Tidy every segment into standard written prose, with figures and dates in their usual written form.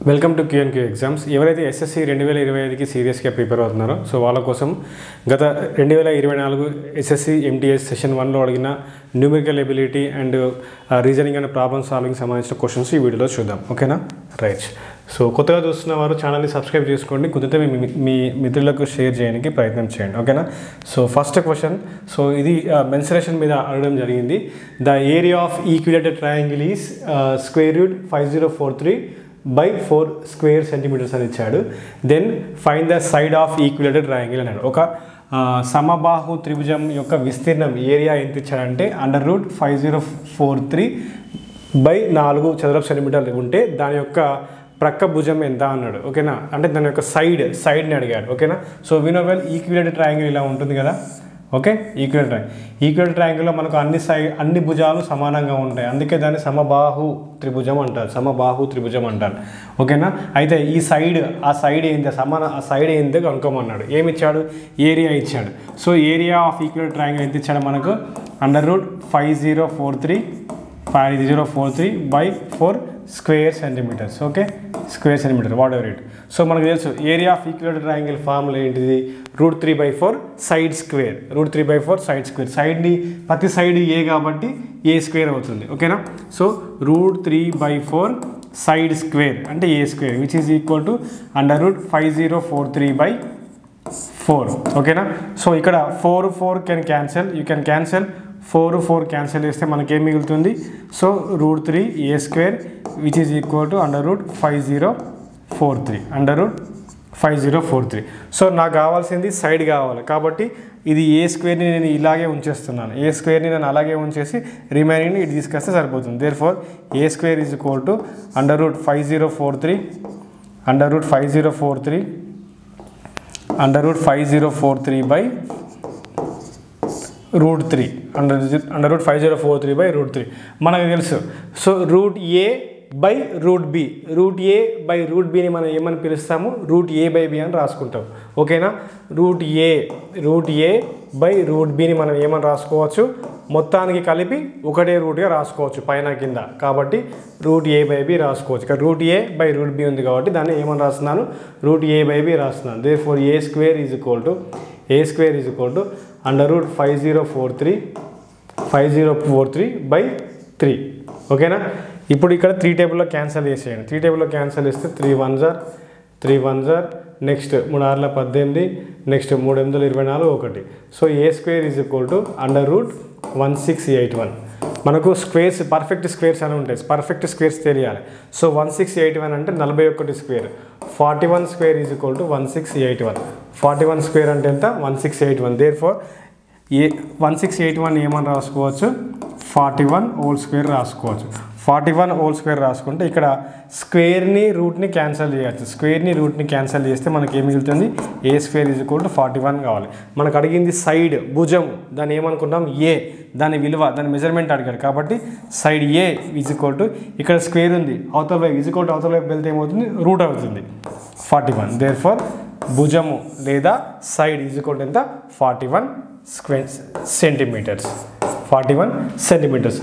Welcome to Q&Q exams. ఎవరైతే SSC 2025కి సీరియస్గా prepare అవుతున్నారో సో వాళ్ళ కోసం గత 2024 ఎస్ఎస్సి ఎంటీఎస్ సెషన్ 1లో అడిగిన numerical ability and reasoning and problem solving సంబంధించిన క్వశ్చన్స్ ఈ వీడియోలో చూద్దాం. ఓకేనా? రైట్. సో కొత్తగా చూస్తున్న వారు ఛానల్ని సబ్స్క్రైబ్ చేసుకోండి, కుదిరితే మీ మిత్రులకు షేర్ చేయడానికి ప్రయత్నం చేయండి. ఓకేనా? సో ఫస్ట్ క్వశ్చన్, సో ఇది మెన్సురేషన్ మీద అడగడం జరిగింది. The area of equilateral triangle is square root 5043/4 square centimeters అని ఇచ్చాడు. Then find the side of equilateral triangle అన్నాడు. ఒక సమబాహు త్రిభుజం యొక్క విస్తీర్ణం ఏరియా ఎంత ఇచ్చాడంటే √5043/4 చదరపు సెంటీమీటర్లు ఉంటే దాని యొక్క ప్రక్క భుజం ఎంత అన్నాడు. ఓకేనా? అంటే దాని యొక్క సైడ్ని అడిగాడు. ఓకేనా? So we know well equilateral triangle ఇలా ఉంటుంది కదా. ఓకే, ఈక్విలేటెడ్ ట్రయాంగిల్లో మనకు అన్ని భుజాలు సమానంగా ఉంటాయి, అందుకే దాన్ని సమబాహు త్రిభుజం అంటారు. ఓకేనా? అయితే ఈ సైడ్ ఆ సైడ్ ఏందో కనుక్కోమన్నాడు. ఏమి ఇచ్చాడు? ఏరియా ఇచ్చాడు. So area of equilateral triangle ఎంత ఇచ్చాడు మనకు? √5043/4 square centimetres. Okay, square centimetre what ever it. So మనకు తెలుసు area of equilateral triangle formula ఏంటిది? √3/4 సైడ్ స్క్వేర్. సైడ్ని ప్రతి సైడ్ ఏ కాబట్టి ఏ స్క్వేర్ అవుతుంది. ఓకేనా? సో √3/4 సైడ్ స్క్వేర్ అంటే a square which is equal to √5043/4. ఓకేనా? సో ఇక్కడ 4 can cancel, you can cancel 4 cancel చేస్తే మనకేం మిగులుతుంది? So √3 a square which is equal to √5043. So నాకు కావాల్సింది సైడ్ కావాలి కాబట్టి ఇది ఏ స్క్వేర్ని నేను ఇలాగే ఉంచేస్తున్నాను. ఏ స్క్వేర్ని నేను అలాగే ఉంచేసి రిమైనింగ్ని ఇటు తీసుకొస్తే సరిపోతుంది. Therefore A square is equal to √5043/3 మనకు తెలుసు. సో √a/√b మనం ఏమని పిలుస్తాము? √a/b అని రాసుకుంటాం. ఓకేనా? √a/√bని మనం ఏమని రాసుకోవచ్చు? మొత్తానికి కలిపి ఒకటే రూట్గా రాసుకోవచ్చు పైన కింద, కాబట్టి √a/b రాసుకోవచ్చు. ఇక్కడ √a/√b ఉంది కాబట్టి దాన్ని ఏమని రాస్తున్నాను? √a/b రాస్తున్నాను. Therefore A square is equal to √5043/3. ఓకేనా? ఇప్పుడు ఇక్కడ 3 టేబుల్లో క్యాన్సల్ చేసేయండి. 3 టేబుల్లో క్యాన్సల్ చేస్తే 3 1 జార్ next 3 6 18 next 3 8 24 1. So A square is equal to √1681. మనకు స్క్వేర్స్ పర్ఫెక్ట్ స్క్వేర్స్ అని ఉంటాయి, పర్ఫెక్ట్ స్క్వేర్స్ తెలియాలి. సో 1681 అంటే 41 square. 41 square is equal to 1681. 41 square అంటే ఎంత? 1681. దేర్ఫోర్ 1681 ఏమని రాసుకోవచ్చు? 41 హోల్ స్క్వేర్ రాసుకోవచ్చు. 41 హోల్ స్క్వేర్ రాసుకుంటే ఇక్కడ స్క్వేర్ని రూట్ని క్యాన్సల్ చేయొచ్చు. స్క్వేర్ని రూట్ని క్యాన్సల్ చేస్తే మనకి ఏం మిగులుతుంది? ఏ స్క్వేర్ ఈజ్ ఈక్వల్ టు 41 కావాలి. మనకు అడిగింది సైడ్ భుజం, దాన్ని ఏమనుకుంటాం? ఏ. దాని విలువ, దాని మెజర్మెంట్ అడిగాడు కాబట్టి side A is equal to ఇక్కడ స్క్వేర్ ఉంది, అవతల వైపు ఈజ్ ఈక్వల్ టు అవతల వైపు వెళ్తే ఏమవుతుంది? రూట్ అవుతుంది 41. దేర్ఫోర్ భుజము లేదా సైడ్ ఈజ్ ఈక్వల్ టు ఎంత? 41 సెంటీమీటర్స్.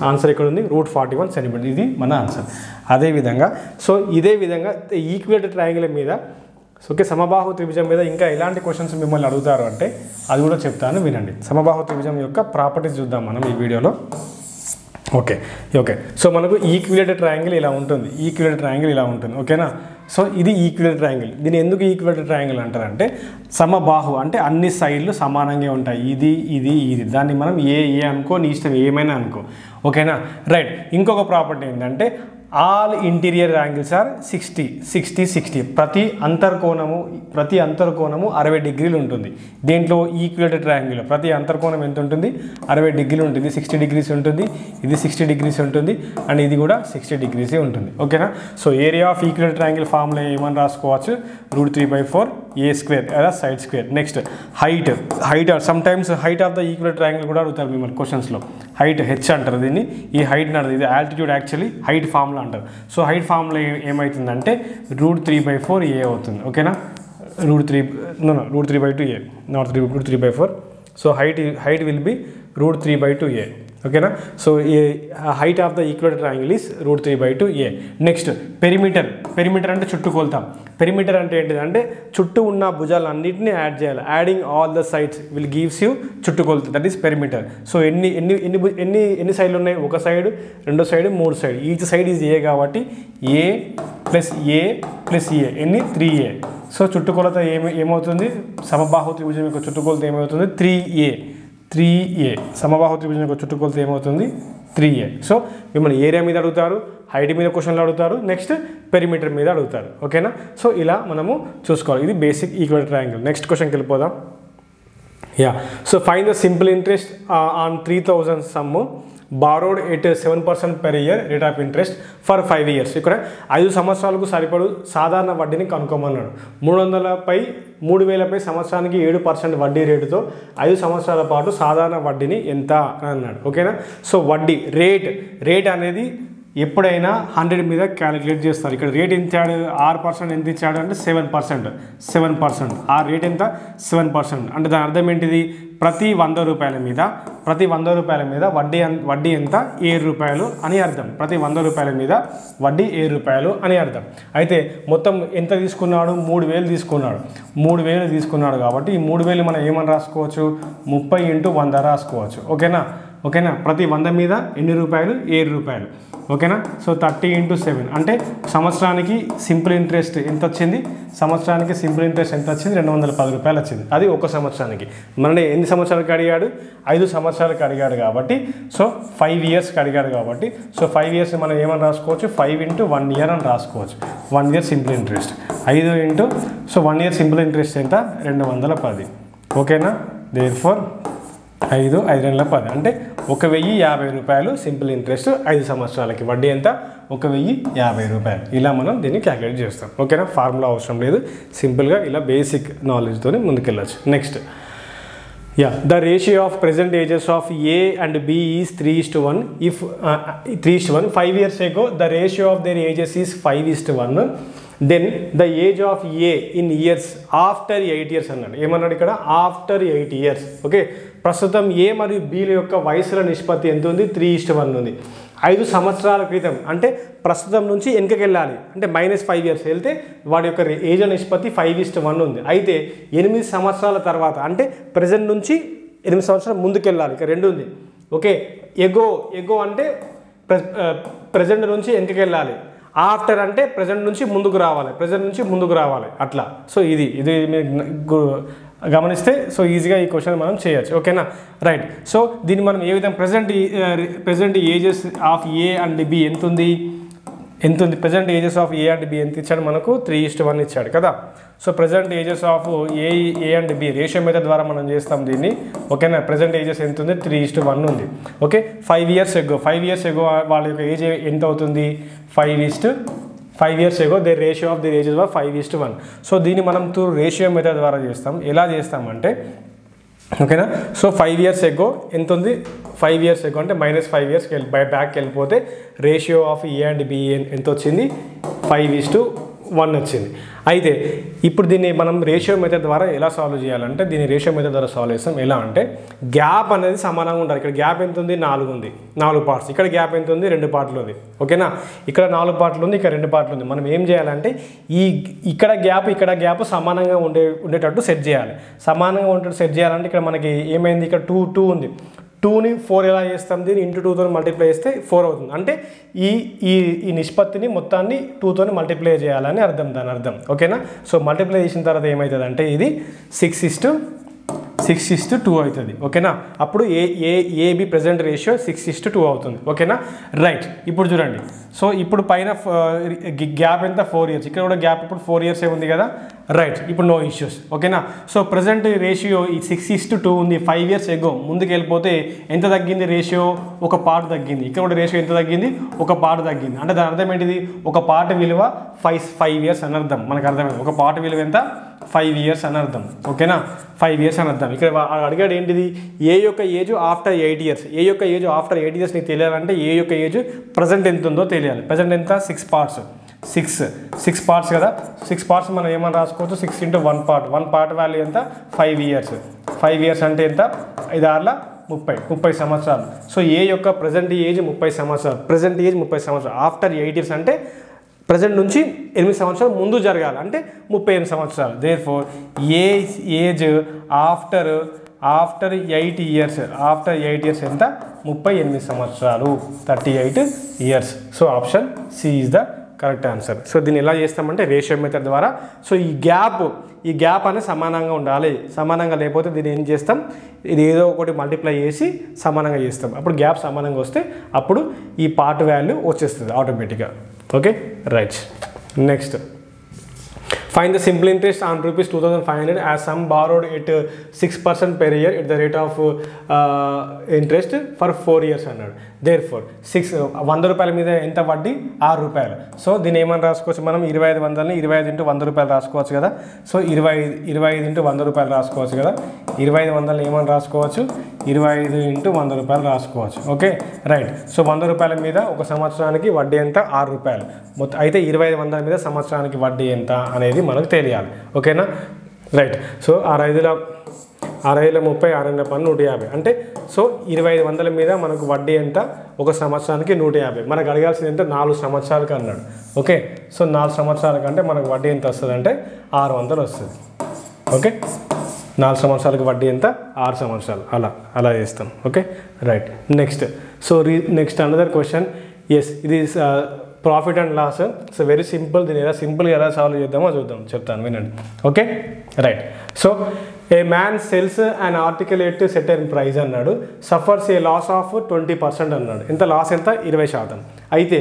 ఆన్సర్ ఇక్కడ ఉంది, √41 సెంటీమీటర్స్. ఇది మన ఆన్సర్. అదేవిధంగా ఇదే విధంగా ఈక్విలేటెడ్ ట్రయాంగిల్ మీద ఓకే సమబాహు త్రిభుజం మీద ఇంకా ఎలాంటి క్వశ్చన్స్ మిమ్మల్ని అడుగుతారు అంటే అది కూడా చెప్తాను, వినండి. సమబాహు త్రిభుజం యొక్క ప్రాపర్టీస్ చూద్దాం మనం ఈ వీడియోలో. ఓకే. సో మనకు ఈక్విలేటెడ్ ట్రయాంగిల్ ఇలా ఉంటుంది. ఓకేనా? సో ఇది ఈక్విలేటెడ్ ట్రయాంగిల్. దీన్ని ఎందుకు ఈక్విలేటెడ్ ట్రయాంగిల్ అంటారంటే సమబాహు అంటే అన్ని సైడ్లు సమానంగా ఉంటాయి. ఇది దాన్ని మనం ఏ అనుకో, నీ ఇష్టం ఏమైనా అనుకో. ఓకేనా? రైట్. ఇంకొక ప్రాపర్టీ ఏంటంటే ఆల్ ఇంటీరియర్ యాంగిల్స్ ఆర్ 60. ప్రతి అంతర్కోణము 60 డిగ్రీలు ఉంటుంది. దీంట్లో ఈక్విలేటెడ్ ట్రయాంగిల్ ప్రతి అంతర్కోణం ఎంత ఉంటుంది? 60 డిగ్రీలు ఉంటుంది. 60 డిగ్రీస్ ఉంటుంది, ఇది 60 డిగ్రీస్ ఉంటుంది, అండ్ ఇది కూడా 60 డిగ్రీసే ఉంటుంది. ఓకేనా? So area of equilateral triangle formula ఏమని రాసుకోవచ్చు? √3/4 ఏ స్క్వేర్ అలా side square. Next height some times height of the equilateral triangle కూడా అడుగుతారు మిమ్మల్ని క్వశ్చన్స్లో. హైట్ హెచ్ అంటారు దీన్ని. ఈ హైట్ నడదు, ఇది ఆల్టిట్యూడ్ యాక్చువల్లీ హైట్ ఫార్ములా అంటారు. సో హైట్ ఫార్ములా ఏమవుతుందంటే √3/4 ఏ అవుతుంది. ఓకేనా? √3/2 a, not √3/4. So height will be √3/2 a. ఓకేనా. So height of the equilateral triangle is √3/2a. Next perimeter అంటే చుట్టూ కొలుతాం. పెరిమీటర్ అంటే ఏంటిది అంటే చుట్టూ ఉన్న భుజాలన్నింటినీ యాడ్ చేయాలి. Adding all the sides will gives you చుట్టూ కొలుతుంది, దట్ ఈస్ పెరిమీటర్. సో ఎన్ని సైడ్లు ఉన్నాయి, ఒక సైడ్, రెండో సైడ్, మూడు side, each side is a కాబట్టి a + a ఎన్ని 3a. సో చుట్టుకొలత ఏమవుతుంది, సమబాహు త్రిభుజం యొక్క చుట్టుకొలత ఏమవుతుంది 3a. సమబాహు త్రిభుజం యొక్క చుట్టుకొలత ఏమవుతుంది 3a. సో మిమ్మల్ని ఏరియా మీద అడుగుతారు, హైట్ మీద క్వశ్చన్లు అడుగుతారు, నెక్స్ట్ పెరిమీటర్ మీద అడుగుతారు. ఓకేనా. సో ఇలా మనము చూసుకోవాలి. ఇది బేసిక్ ఈక్వలేటర్ ట్రయాంగిల్. నెక్స్ట్ క్వశ్చన్కి వెళ్ళిపోదాం. So find the simple interest on 3000 some borrowed at 7% per year rate of interest for 5 years. ఇక్కడ 5 సంవత్సరాలకు సరిపడు సాధారణ వడ్డీని కనుక్కోమన్నాడు. 3,000పై సంవత్సరానికి 7% వడ్డీ రేటుతో 5 సంవత్సరాల పాటు సాధారణ వడ్డీని ఎంత అని అన్నాడు. ఓకేనా. సో వడ్డీ రేట్ అనేది ఎప్పుడైనా 100 మీద క్యాలిక్యులేట్ చేస్తారు. ఇక్కడ రేట్ ఎంత ఇచ్చాడు, 6% ఎంత ఇచ్చాడు అంటే 7%. ఆ రేట్ ఎంత 7%. అంటే దాని అర్థం ఏంటిది, ప్రతి 100 రూపాయల మీద వడ్డీ ఎంత 7 రూపాయలు అని అర్థం. ప్రతి 100 రూపాయల మీద వడ్డీ 7 రూపాయలు అని అర్థం. అయితే మొత్తం ఎంత తీసుకున్నాడు, 3,000 తీసుకున్నాడు కాబట్టి ఈ 3,000 మనం ఏమని రాసుకోవచ్చు, 30 × 100 రాసుకోవచ్చు. ఓకేనా. ప్రతి 100 మీద ఎన్ని రూపాయలు, 7 రూపాయలు. ఓకేనా. సో 30 × 7 అంటే సంవత్సరానికి సింపుల్ ఇంట్రెస్ట్ ఎంత వచ్చింది, 210 రూపాయలు వచ్చింది. అది ఒక సంవత్సరానికి. మనని ఎన్ని సంవత్సరాలకు అడిగాడు, 5 సంవత్సరాలకు అడిగాడు కాబట్టి సో 5 ఇయర్స్కి అడిగాడు కాబట్టి సో 5 ఇయర్స్ మనం ఏమని రాసుకోవచ్చు, 5 × 1 year అని రాసుకోవచ్చు. 1 year simple interest 5 so 1 year simple interest ఎంత 210. ఓకేనా. దేర్ఫోర్ 5 210 అంటే 1,050 రూపాయలు సింపుల్ ఇంట్రెస్ట్ 5 సంవత్సరాలకి. వడ్డీ ఎంత 1,050 రూపాయలు. ఇలా మనం దీన్ని క్యాలిక్యులేట్ చేస్తాం. ఓకేనా. ఫార్ములా అవసరం లేదు, సింపుల్గా ఇలా బేసిక్ నాలెడ్జ్తో ముందుకెళ్ళచ్చు. Next the ratio of present ages of A and B is 3:1. If 3:1 5 years ago the ratio of their ages is 5:1. Then the age of A in years after 8 years అన్నాడు. ఏమన్నాడు ఇక్కడ, after 8 years. Okay. ప్రస్తుతం A మరియు Bల యొక్క వయసుల నిష్పత్తి ఎంత ఉంది, 3:1 ఉంది. 5 సంవత్సరాల క్రితం అంటే ప్రస్తుతం నుంచి వెనుకకి వెళ్ళాలి అంటే -5 years వెళ్తే వాడి యొక్క ఏజ్ నిష్పత్తి 5:1 ఉంది. అయితే 8 సంవత్సరాల తర్వాత అంటే ప్రజెంట్ నుంచి 8 సంవత్సరాలు ముందుకెళ్ళాలి. ఇక 2 ఉంది. ఓకే. ఎగో అంటే ప్రజెంట్ నుంచి వెనుకకి వెళ్ళాలి. ఆఫ్టర్ అంటే ప్రజెంట్ నుంచి ముందుకు రావాలి అట్లా. సో ఇది మీరు గమనిస్తే సో ఈజీగా ఈ క్వశ్చన్ మనం చేయొచ్చు. ఓకేనా. రైట్. సో దీన్ని మనం ఏ విధంగా present ages of A and B ఎంత ఉంది, present ages of A and B ఎంత ఇచ్చాడు మనకు, 3:1 ఇచ్చాడు కదా. So present ages of A and B ratio method ద్వారా మనం చేస్తాం దీన్ని. ఓకేనా. ప్రజెంట్ ఏజెస్ ఎంత ఉంది, 3:1 ఉంది. ఓకే. 5 years ago వాళ్ళ యొక్క ఏజ్ ఎంత అవుతుంది, 5 years ago the ratio of the ages was 5:1. So దీన్ని మనం రేషియో మెథడ్ ద్వారా చేస్తాం. ఎలా చేస్తామంటే ఓకేనా. సో 5 years ago ఎంత ఉంది, 5 years ago అంటే -5 years బ్యాక్కి వెళ్ళిపోతే ratio of A and B ఎంత వచ్చింది, 5:1 వచ్చింది. అయితే ఇప్పుడు దీన్ని మనం రేషియో మెథడ్ ద్వారా ఎలా సాల్వ్ చేయాలంటే దీన్ని రేషియో మెథడ్ ద్వారా సాల్వ్ చేస్తాం. ఎలా అంటే గ్యాప్ అనేది సమానంగా ఉండాలి. ఇక్కడ గ్యాప్ ఎంత ఉంది, 4 ఉంది, 4 పార్ట్స్. ఇక్కడ గ్యాప్ ఎంత ఉంది, 2 పార్ట్లు ఉంది. ఓకేనా. ఇక్కడ 4 పార్ట్లు ఉంది, ఇక్కడ 2 పార్ట్లు ఉంది. మనం ఏం చేయాలంటే ఇక్కడ గ్యాప్ సమానంగా ఉండేటట్టు సెట్ చేయాలి. సమానంగా ఉండేటట్టు సెట్ చేయాలంటే ఇక్కడ మనకి ఏమైంది, ఇక్కడ 2 ఉంది. 2ని 4 ఎలా చేస్తాం, దీన్ని × 2తో మల్టిప్లై చేస్తే 4 అవుతుంది. అంటే ఈ నిష్పత్తిని మొత్తాన్ని 2తో మల్టిప్లై చేయాలని అర్థం, దాని అర్థం. ఓకేనా. సో మల్టిప్లై చేసిన తర్వాత ఏమవుతుంది అంటే ఇది 6:2 అవుతుంది. ఓకేనా. అప్పుడు AB ప్రజెంట్ రేషియో 6:2 అవుతుంది. ఓకేనా. రైట్. ఇప్పుడు చూడండి. సో ఇప్పుడు పైన గ్యాప్ ఎంత, 4 years. ఇక్కడ కూడా గ్యాప్ ఇప్పుడు 4 years ఉంది కదా. రైట్. ఇప్పుడు నో ఇష్యూస్. ఓకేనా. సో ప్రజెంట్ రేషియో ఈ 6:2 ఉంది. 5 years ago ముందుకు వెళ్ళిపోతే ఎంత తగ్గింది రేషియో, ఒక పార్ట్ తగ్గింది. ఇక్కడ కూడా రేషియో ఎంత తగ్గింది, ఒక పార్ట్ తగ్గింది. అంటే దాని అర్థం ఏంటిది, ఒక పార్ట్ విలువ 5 years అని అర్థం. మనకు అర్థమైంది. ఒక పార్ట్ విలువ ఎంత, 5 years అని అర్థం. ఓకేనా. 5 years అని అర్థం. ఇక్కడ అడిగాడు ఏంటిది, ఏ యొక్క ఏజ్ ఆఫ్టర్ 8 years. ఏ యొక్క ఏజ్ ఆఫ్టర్ 8 years నీకు తెలియాలంటే ఏ యొక్క ఏజ్ ప్రజెంట్ ఎంత ఉందో తెలియాలి. ప్రజెంట్ ఎంత, 6 parts. 6 parts కదా. 6 parts మనం ఏమని రాసుకోవచ్చు, 6 × 1 part. 1 part వాల్యూ ఎంత, 5 years. 5 years అంటే ఎంత, 5 6 30 సంవత్సరాలు. సో ఏ యొక్క ప్రజెంట్ ఏజ్ 30 సంవత్సరాలు, ప్రజెంట్ ఏజ్ 30 సంవత్సరాలు. ఆఫ్టర్ 8 years అంటే ప్రజెంట్ నుంచి 8 సంవత్సరాలు ముందు జరగాలి అంటే 38 సంవత్సరాలు. Therefore age after 8 years, after 8 years ఎంత 38 సంవత్సరాలు, 38 years. So option C is the correct answer. So దీన్ని ఎలా చేస్తామంటే రేషియో మెథడ్ ద్వారా. సో ఈ గ్యాప్ అనేది సమానంగా ఉండాలి. సమానంగా లేకపోతే దీన్ని ఏం చేస్తాం, ఇది ఏదో ఒకటి మల్టిప్లై చేసి సమానంగా చేస్తాం. అప్పుడు గ్యాప్ సమానంగా వస్తే అప్పుడు ఈ పార్ట్ వాల్యూ వచ్చేస్తుంది ఆటోమేటిక్గా. Okay right. Next, find the simple interest on rupees 2500 as sum borrowed at 6% per year at the rate of interest for 4 years అన్నాడు. దేర్ఫోర్ 100 రూపాయల మీద ఎంత వడ్డీ 6 రూపాయలు. సో దీన్ని ఏమని రాసుకోవచ్చు మనం, 2500ని 25 × 100 రూపాయలు రాసుకోవచ్చు కదా. సో 25 × 100 రూపాయలు రాసుకోవచ్చు కదా. 2500ని ఏమని రాసుకోవచ్చు, 25 × 100 రూపాయలు రాసుకోవచ్చు. Okay right. సో 100 రూపాయల మీద ఒక సంవత్సరానికి వడ్డీ ఎంత, 6 రూపాయలు. మొత్తం అయితే 2500 మీద సంవత్సరానికి వడ్డీ ఎంత అనేది మనకు తెలియాలి. ఓకేనా రైట్. సో 6×5 30, 6×12 150. అంటే సో 2500 మీద మనకు వడ్డీ ఎంత, ఒక సంవత్సరానికి 150. మనకు అడగాల్సింది ఎంత, 4 సంవత్సరాలకి అన్నాడు. ఓకే సో 4 సంవత్సరాలకి అంటే మనకు వడ్డీ ఎంత వస్తుంది అంటే 600 వస్తుంది. ఓకే 4 సంవత్సరాలకి వడ్డీ ఎంత, 6 సంవత్సరాలు. అలా చేస్తాం. Okay right. Next, so next another question. Yes, ఇది profit and loss. So very simple. దీన్ని సింపుల్గా ఎలా సాల్వ్ చేద్దామో చెప్తాను వినండి. Okay right. So a man sells and article at certain price అన్నాడు, సఫర్స్ ఏ లాస్ ఆఫ్ 20% అన్నాడు. ఎంత లాస్ ఎంత, 20%. అయితే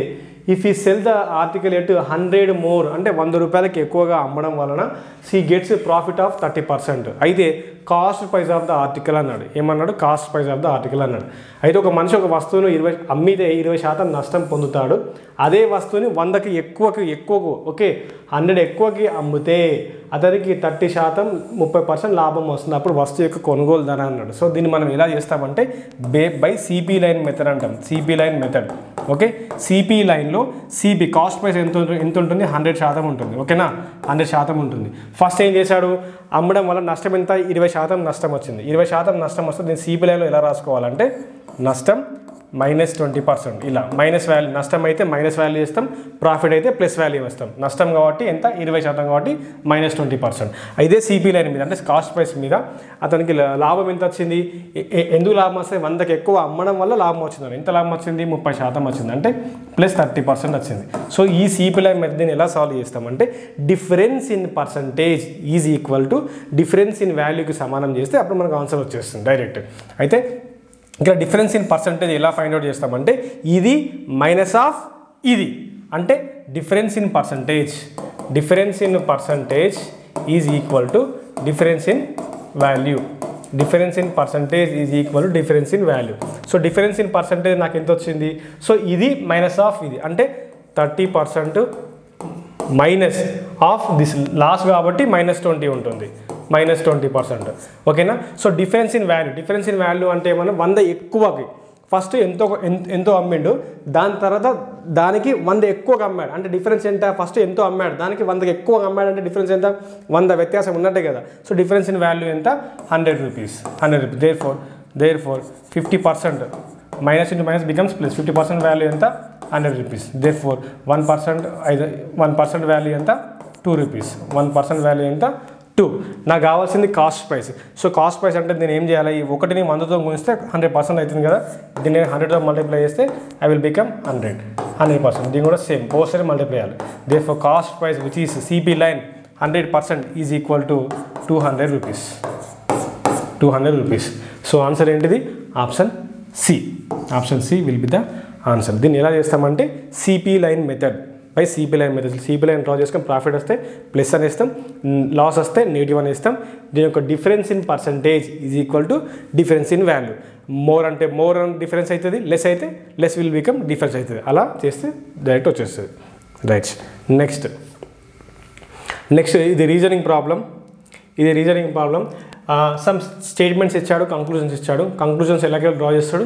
ఇఫ్ ఈ sell the article at 100 more అంటే 100 రూపాయలకి ఎక్కువగా అమ్మడం వలన సీ గెట్స్ ప్రాఫిట్ ఆఫ్ 30%. అయితే cost price of the article అన్నాడు. ఏమన్నాడు, cost price of the article అన్నాడు. అయితే ఒక మనిషి ఒక వస్తువును అమ్మితే 20% నష్టం పొందుతాడు. అదే వస్తువుని 100కి ఎక్కువకు ఓకే 100 ఎక్కువకి అమ్మితే అతనికి 30% 30% లాభం వస్తుంది. అప్పుడు వస్తువు యొక్క కొనుగోలు ధర అన్నాడు. సో దీన్ని మనం ఎలా చేస్తామంటే బై సిపి లైన్ మెథడ్ అంటాం. CP line method. Okay CP లైన్లో సిపి కాస్ట్ ప్రైస్ ఎంత ఉంటుంది, 100% ఉంటుంది. ఓకేనా 100% ఉంటుంది. ఫస్ట్ ఏం చేశాడు, అమ్మడం వల్ల నష్టం ఎంత, 20% నష్టం వచ్చింది. 20% నష్టం వస్తే దీన్ని సిపి లైన్లో ఎలా రాసుకోవాలంటే నష్టం -20%. ఇలా మైనస్ వాల్యూ, నష్టం అయితే మైనస్ వాల్యూ వేస్తాం, ప్రాఫిట్ అయితే ప్లస్ వాల్యూ వేస్తాం. నష్టం కాబట్టి ఎంత, 20% కాబట్టి -20%. అయితే సిపి లైన్ మీద అంటే కాస్ట్ ప్రైస్ మీద అతనికి లాభం ఎంత వచ్చింది, ఎందుకు లాభం వస్తే 100కి ఎక్కువ అమ్మడం వల్ల లాభం వచ్చింది. ఎంత లాభం వచ్చింది, 30% వచ్చింది. అంటే +30% వచ్చింది. సో ఈ సిపి లైన్ మెథడ్ని ఎలా సాల్వ్ చేస్తామంటే difference in percentage is equal to difference in వాల్యూకి సమానం చేస్తే అప్పుడు మనకు ఆన్సర్ వచ్చేస్తుంది డైరెక్ట్. అయితే ఇక్కడ డిఫరెన్స్ ఇన్ పర్సంటేజ్ ఎలా ఫైండ్ అవుట్ చేస్తామంటే ఇది మైనస్ ఆఫ్ ఇది, అంటే difference in percentage is equal to difference in value. Difference in percentage is equal to difference in value. So difference in percentage నాకు ఎంత వచ్చింది, సో ఇది మైనస్ ఆఫ్ ఇది, అంటే 30% మైనస్ ఆఫ్ దిస్ లాస్ కాబట్టి -20 ఉంటుంది, -20%. ఓకేనా. సో డిఫరెన్స్ ఇన్ వాల్యూ అంటే మనం 100 ఎక్కువకి ఫస్ట్ ఎంతో అమ్మిండు, దాని తర్వాత దానికి 100 ఎక్కువగా అమ్మాడు అంటే డిఫరెన్స్ ఎంత, ఫస్ట్ ఎంతో అమ్మాడు దానికి 100కి ఎక్కువగా అమ్మాడు అంటే డిఫరెన్స్ ఎంత, 100 వ్యత్యాసం ఉన్నట్టే కదా. సో డిఫరెన్స్ ఇన్ వాల్యూ ఎంత, 100 rupees. Therefore 50% minus into minus becomes plus. 50% value ఎంత, 100 రూపీస్. దేర్ఫోర్ 1% వాల్యూ ఎంత, 2 రూపీస్. 1% వాల్యూ ఎంత, 2. నాకు కావాల్సింది cost price. So cost price అంటే నేను ఏం చేయాలి, ఈ 1ని 100తో గుణిస్తే 100% అవుతుంది కదా. దీన్ని 100తో మల్టిప్లై చేస్తే ఐ విల్ బికమ్ 100%. దీన్ని కూడా సేమ్ బోత్ సైడ్ మల్టిప్లై చేయాలి. Therefore cost price which is CP line 100% is equal to 200 rupees. 200 rupees. సో ఆన్సర్ ఏంటిది, option C. Option C will be the answer. దీన్ని ఎలా చేస్తామంటే CP line method by CP line method. CP line draw చేసుకొని profit వస్తే plus అని ఇస్తాం, loss వస్తే నెగిటివ్ అని ఇస్తాం. దీని యొక్క difference in percentage is equal to difference in value. More అంటే మోర్ డిఫరెన్స్ అవుతుంది, లెస్ అయితే లెస్ విల్ బికమ్ డిఫరెన్స్ అవుతుంది. అలా చేస్తే డైరెక్ట్ వచ్చేస్తుంది. రైట్. నెక్స్ట్ ఇది రీజనింగ్ ప్రాబ్లం. సమ్ స్టేట్మెంట్స్ ఇచ్చాడు, కంక్లూజన్స్ ఇచ్చాడు. కంక్లూజన్స్ ఎలాగో డ్రా చేస్తాడు,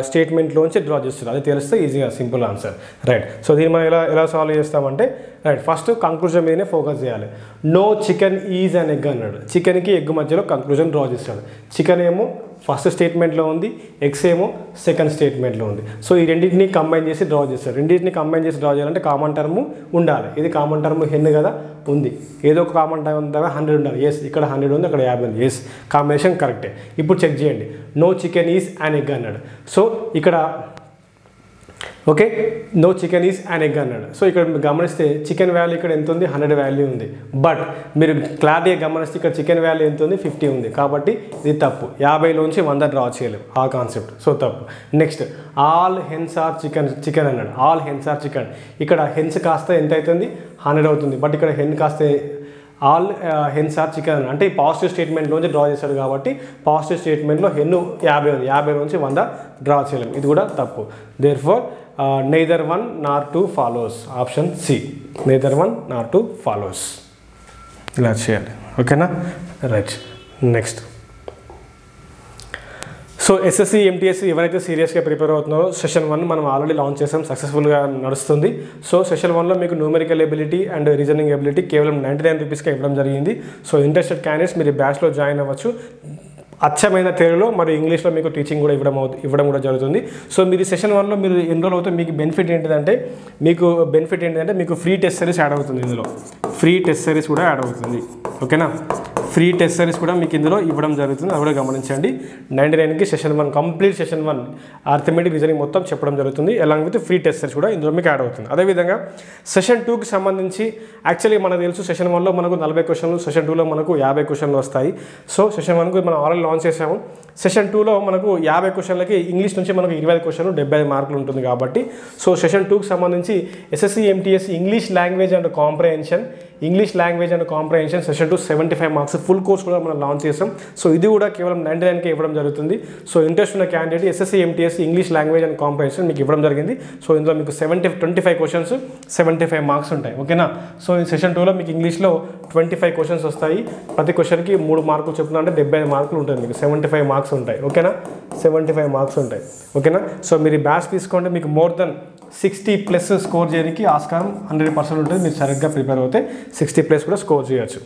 స్టేట్మెంట్లోంచి డ్రా చేస్తాడు. అది తెలిస్తే ఈజీగా సింపుల్ ఆన్సర్. రైట్. సో దీన్ని మనం ఎలా సాల్వ్ చేస్తామంటే రైట్ ఫస్ట్ కంక్లూజన్ మీదనే ఫోకస్ చేయాలి. No chicken is an egg అన్నాడు. చికెన్కి ఎగ్ మధ్యలో కంక్లూజన్ డ్రా చేస్తాడు. చికెన్ ఏమో ఫస్ట్ స్టేట్మెంట్లో ఉంది, ఎక్స్ ఏమో సెకండ్ స్టేట్మెంట్లో ఉంది. సో ఈ రెండింటిని కంబైన్ చేసి డ్రా చేస్తారు. రెండింటిని కంబైన్ చేసి డ్రా చేయాలంటే కామన్ టర్మ్ ఉండాలి. ఇది కామన్ టర్మ్ హెన్ కదా ఉంది, ఏదో ఒక కామన్ టర్మ్ ఉందా 100 ఉండాలి. ఎస్, ఇక్కడ 100 ఉంది, అక్కడ 50 ఉంది. ఎస్, కాంబినేషన్ కరెక్టే. ఇప్పుడు చెక్ చేయండి. No chicken is an egg అన్నాడు. సో ఇక్కడ okay, no chicken is an egg అన్నాడు. సో ఇక్కడ మీరు గమనిస్తే చికెన్ వాల్యూ ఇక్కడ ఎంత ఉంది, 100 వాల్యూ ఉంది. బట్ మీరు క్లారిటీగా గమనిస్తే ఇక్కడ చికెన్ వాల్యూ ఎంత ఉంది, 50 ఉంది. కాబట్టి ఇది తప్పు. 50లోంచి 100 డ్రా చేయలేము, ఆ కాన్సెప్ట్. సో తప్పు. Next, all hens are chicken అన్నాడు. All hens are chicken. ఇక్కడ హెన్స్ కాస్త ఎంత అవుతుంది, 100 అవుతుంది. బట్ ఇక్కడ హెన్ కాస్త ఆల్ హెన్స్ ఆర్ చికెన్ అంటే పాజిటివ్ స్టేట్మెంట్లోంచి డ్రా చేశాడు కాబట్టి పాజిటివ్ స్టేట్మెంట్లో హెన్ 50 ఉంది. 50 నుంచి 100 డ్రా చేయలేము. ఇది కూడా తప్పు. Therefore neither one nor two follows. Option C, neither one nor two follows. ఇలా చేయాలి. ఓకేనా, right. Next, so SSC MTS ఎవరైతే సీరియస్గా ప్రిపేర్ అవుతున్నారో సెషన్ 1 మనం ఆల్రెడీ లాంచ్ చేసాం, సక్సెస్ఫుల్గా నడుస్తుంది. సో సెషన్ 1లో మీకు numerical ability and reasoning ability కేవలం 99 రూపీస్కి ఇవ్వడం జరిగింది. సో ఇంట్రెస్టెడ్ క్యాండిడేట్స్ మీరు బ్యాచ్లో జాయిన్ అవ్వచ్చు. అచ్చమైన తెలుగులో మరియు ఇంగ్లీష్లో మీకు టీచింగ్ కూడా ఇవ్వడం కూడా జరుగుతుంది. సో మీరు సెషన్ 1లో మీరు ఎన్రోల్ అవుతే మీకు బెనిఫిట్ ఏంటిదంటే మీకు ఫ్రీ టెస్ట్ సిరీస్ యాడ్ అవుతుంది. ఇందులో ఫ్రీ టెస్ట్ సిరీస్ కూడా యాడ్ అవుతుంది. ఓకేనా, ఫ్రీ టెస్ట్ సిరీస్ కూడా మీకు ఇందులో ఇవ్వడం జరుగుతుంది. అది కూడా గమనించండి. 99కి session 1 complete session 1 arithmetic reasoning మొత్తం చెప్పడం జరుగుతుంది. Along with free test series కూడా ఇందులో మీకు యాడ్ అవుతుంది. అదేవిధంగా సెషన్ 2కి సంబంధించి యాక్చువల్లీ మనకు తెలుసు సెషన్ 1లో మనకు 40 క్వశ్చన్లు, సెషన్ 2లో మనకు 50 క్వశ్చన్లు వస్తాయి. సో సెషన్ 1కు మనం ఆల్రెడీ లాంచ్ చేసాము. సెషన్ 2లో మనకు 50 క్వశ్చన్లకి ఇంగ్లీష్ నుంచి మనకు 25 క్వశ్చన్లు 75 మార్కులు ఉంటుంది కాబట్టి సో సెషన్ 2కి సంబంధించి SSC MTS English language and comprehension session 2 75 marks full course కూడా మనం లాంచ్ చేసాం. సో ఇది కూడా కేవలం 99కి ఇవ్వడం జరుగుతుంది. సో ఇంట్రెస్ట్ ఉన్న candidate SSC MTS English language and comprehension మీకు ఇవ్వడం జరిగింది. సో ఇందులో మీకు 25 క్వశ్చన్స్ 75 మార్క్స్ ఉంటాయి. ఓకేనా, సో ఈ సెషన్ 2లో మీకు ఇంగ్లీష్లో 25 క్వశ్చన్స్ వస్తాయి. ప్రతి క్వశ్చన్కి 3 మార్కులు చెప్తున్నా అంటే 75 మార్కులు ఉంటుంది. మీకు 75 మార్క్స్ ఉంటాయి. ఓకేనా, 75 మార్క్స్ ఉంటాయి. ఓకేనా, సో మీరు బ్యాచ్ తీసుకోండి. మీకు మోర్ దెన్ 60+ స్కోర్ చేయడానికి ఆస్కారం 100% ఉంటుంది. మీరు సరిగ్గా ప్రిపేర్ అవుతే 60+ కూడా స్కోర్ చేయొచ్చు.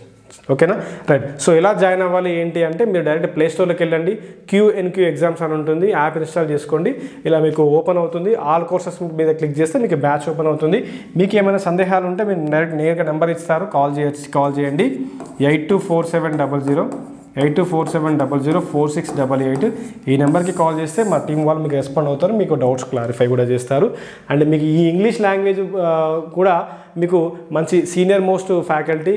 ఓకేనా, రైట్. సో ఎలా జాయిన్ అవ్వాలి ఏంటి అంటే మీరు డైరెక్ట్ ప్లే స్టోర్లోకి వెళ్ళండి. QNQ ఎగ్జామ్స్ అని ఉంటుంది, యాప్ ఇన్స్టాల్ చేసుకోండి. ఇలా మీకు ఓపెన్ అవుతుంది. ఆల్ కోర్సెస్ మీద క్లిక్ చేస్తే మీకు బ్యాచ్ ఓపెన్ అవుతుంది. మీకు ఏమైనా సందేహాలు ఉంటే మీరు నేరుగా నెంబర్ ఇస్తారు, కాల్ చేయండి. 8247004688 ఈ నెంబర్కి కాల్ చేస్తే మా టీం వాళ్ళు మీకు రెస్పాండ్ అవుతారు, మీకు డౌట్స్ క్లారిఫై కూడా చేస్తారు. అండ్ మీకు ఈ ఇంగ్లీష్ లాంగ్వేజ్ కూడా మీకు మంచి senior most faculty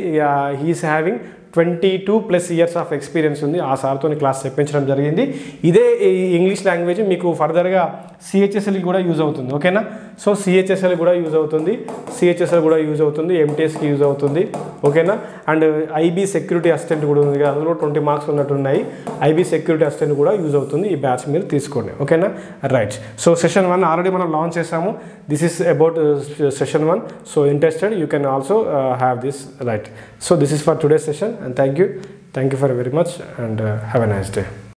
he is having 22+ years of experience ఉంది. ఆ సార్తో క్లాస్ చెప్పించడం జరిగింది. ఇదే ఇంగ్లీష్ లాంగ్వేజ్ మీకు ఫర్దర్గా CHSL కూడా యూజ్ అవుతుంది. ఓకేనా, సో CHSL కూడా యూజ్ అవుతుంది, MTSకి యూజ్ అవుతుంది. ఓకేనా, అండ్ IB సెక్యూరిటీ అసిస్టెంట్ కూడా ఉంది కదా, అందులో 20 మార్క్స్ ఉన్నట్టున్నాయి. IB సెక్యూరిటీ అసిస్టెంట్ కూడా యూజ్ అవుతుంది. ఈ బ్యాచ్ మీరు తీసుకోండి. ఓకేనా, రైట్. సో సెషన్ 1 ఆల్రెడీ మనం లాంచ్ చేసాము. This is about session 1. So interested you can also have this, right. So this is for today's session and thank you for very much and have a nice day.